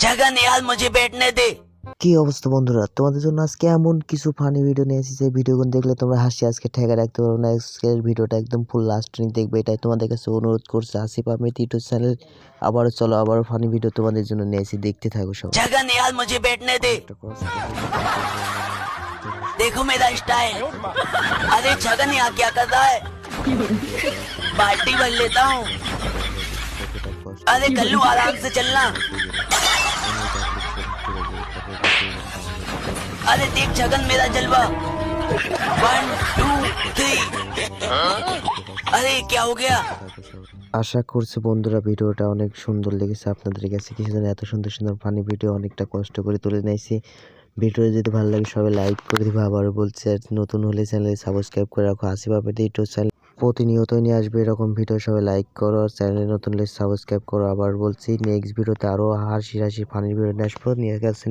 जगन यार मुझे बैठने दे। কি অবস্থা বন্ধুরা, তোমাদের জন্য আজকে এমন কিছু ফানি ভিডিও নিয়ে এসেছি যে ভিডিওগুলো দেখলে তোমরা হাসি আজকে ঠেকা রাখতে পারো না। আজকের ভিডিওটা একদম ফুল লাস্ট দেখবে, এটাই তোমাদের কাছে অনুরোধ করছে। আসিফ আহমেদ ইউটিউব চ্যানেল আবারও ফানি ভিডিও তোমাদের জন্য নিয়ে এসেছি, দেখতে থাকো সব। जगन यार मुझे बैठने दे। देखो मेरा स्टाइल। अरे जगन यहाँ क्या कर रहा है? बाल्टी भर लेता हूँ। अरे कल्लू आराम से चलना। अरे देख जगन मेरा जलवा। 1 2 3। अरे क्या हो गया? আশা করছি বন্ধুরা ভিডিওটা অনেক সুন্দর লেগেছে আপনাদের কাছে। কিছুজন এত সুন্দর সুন্দর ফানি ভিডিও অনেকটা কষ্ট করে তুলে নিয়েছি। ভিডিও যদি ভালো লাগে সবাই লাইক করে দিবে। আবারও বলছি, আর নতুন হলে চ্যানেলে সাবস্ক্রাইব করে রাখো। আসিফ আহমেদ ইউটিউব চ্যানেল প্রতিনিয়তই নিয়ে আসবে এরকম ভিডিও, সবাই লাইক করো। আর চ্যানেলে নতুন হলে সাবস্ক্রাইব করো। আবার বলছি, নেক্সট ভিডিওতে আরও হাসি ফানি ভিডিও নিয়ে আসবো। নিয়ে গেছে।